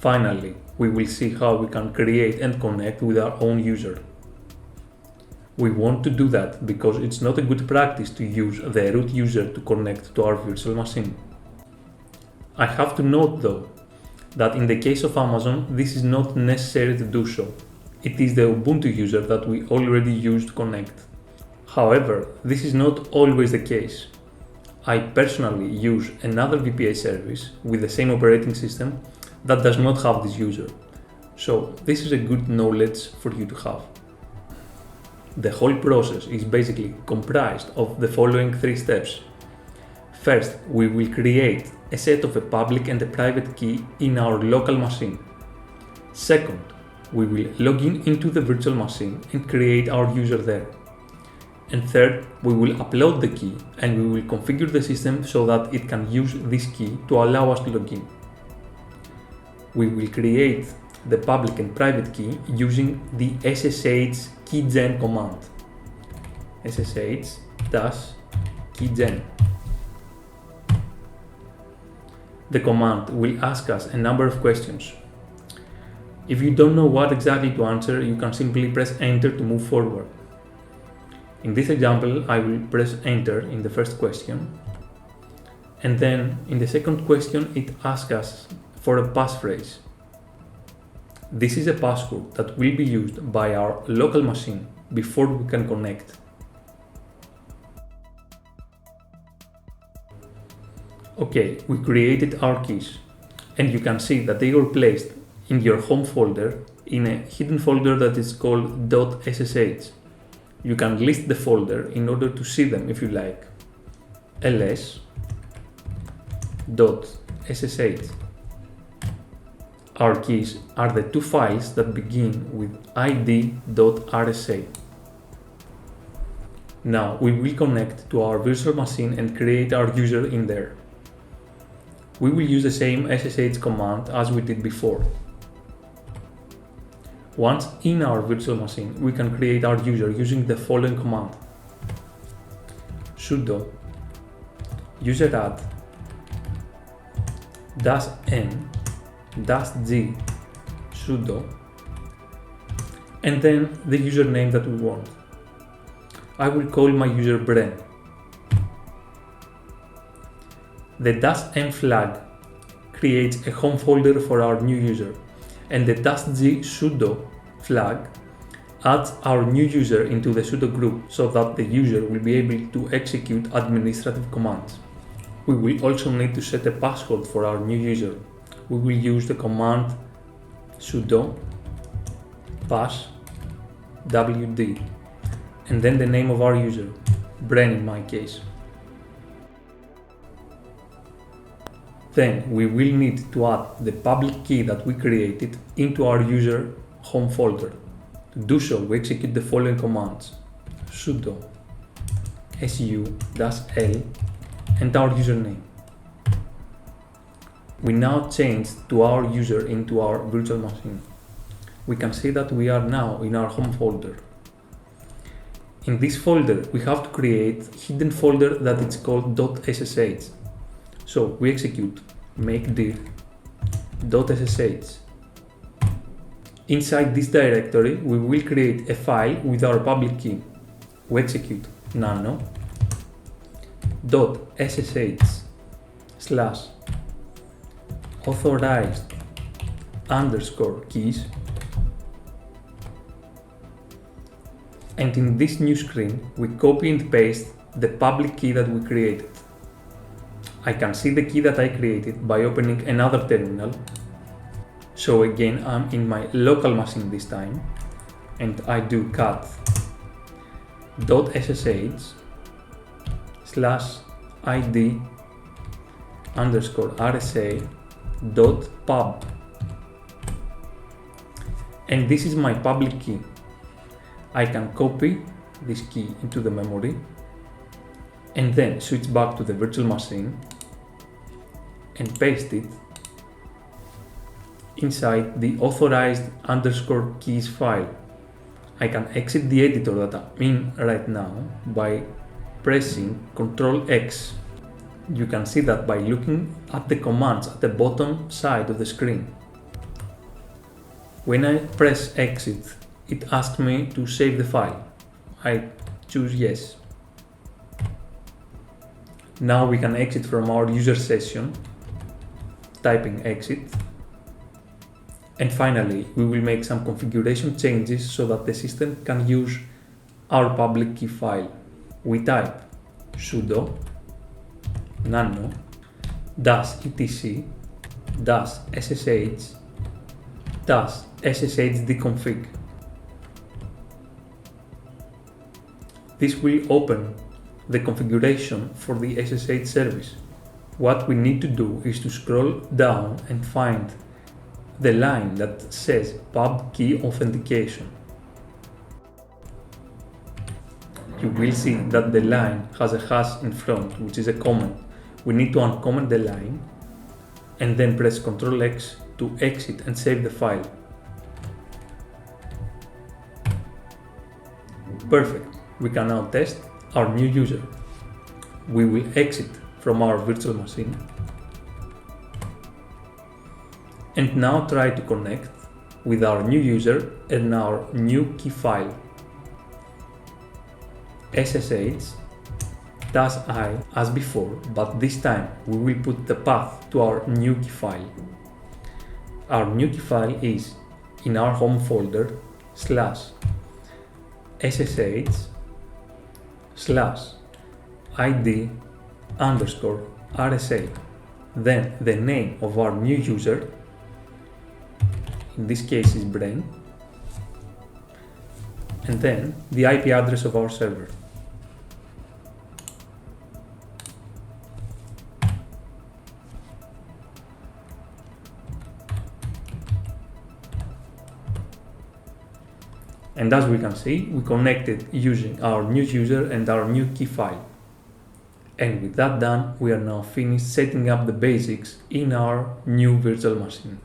Finally, we will see how we can create and connect with our own user. We want to do that because it's not a good practice to use the root user to connect to our virtual machine. I have to note though, that in the case of Amazon, this is not necessary to do so. It is the Ubuntu user that we already use to connect. However, this is not always the case. I personally use another VPA service with the same operating system that does not have this user. So this is a good knowledge for you to have. The whole process is basically comprised of the following 3 steps. First, we will create a set of a public and a private key in our local machine. Second, we will log in into the virtual machine and create our user there. And third, we will upload the key and we will configure the system so that it can use this key to allow us to log in. We will create the public and private key using the SSH keygen command. SSH-keygen. The command will ask us a number of questions. If you don't know what exactly to answer, you can simply press enter to move forward. In this example, I will press enter in the first question, and then in the second question it asks us for a passphrase. This is a password that will be used by our local machine before we can connect. Okay, we created our keys, and you can see that they were placed in your home folder in a hidden folder that is called .ssh. You can list the folder in order to see them if you like. ls.ssh. Our keys are the 2 files that begin with id.rsa. Now we will connect to our virtual machine and create our user in there. We will use the same SSH command as we did before. Once in our virtual machine, we can create our user using the following command: sudo useradd -n-g sudo, and then the username that we want. I will call my user Bren. The -m flag creates a home folder for our new user, and the -g sudo flag adds our new user into the sudo group so that the user will be able to execute administrative commands. We will also need to set a password for our new user. We will use the command sudo passwd, and then the name of our user, Bren in my case. Then we will need to add the public key that we created into our user home folder. To do so, we execute the following commands: sudo su-l and our username. We now changed to our user into our virtual machine. We can see that we are now in our home folder. In this folder, we have to create a hidden folder that is called .ssh. So we execute make dir .ssh. Inside this directory, we will create a file with our public key. We execute nano .ssh/authorized_keys, and in this new screen we copy and paste the public key that we created. I can see the key that I created by opening another terminal. So again, I'm in my local machine this time, and I do cat .ssh/id_rsa.pub, and this is my public key. I can copy this key into the memory and then switch back to the virtual machine and paste it inside the authorized_keys file. I can exit the editor that I'm in right now by pressing Ctrl X. You can see that by looking at the commands at the bottom side of the screen. When I press exit, it asks me to save the file. I choose yes. Now we can exit from our user session, typing exit. And finally, we will make some configuration changes so that the system can use our public key file. We type sudo nano -etc -ssh -sshd-config. This will open the configuration for the SSH service. What we need to do is to scroll down and find the line that says pub key authentication. You will see that the line has a hash in front, which is a comment. We need to uncomment the line and then press Ctrl X to exit and save the file. Perfect. We can now test our new user. We will exit from our virtual machine and now try to connect with our new user and our new key file. SSH -i as before, but this time we will put the path to our new key file. Our new key file is in our home folder /sh/id_rsa, then the name of our new user, in this case is Brain, and then the IP address of our server. And as we can see, we connected using our new user and our new key file. And with that done, we are now finished setting up the basics in our new virtual machine.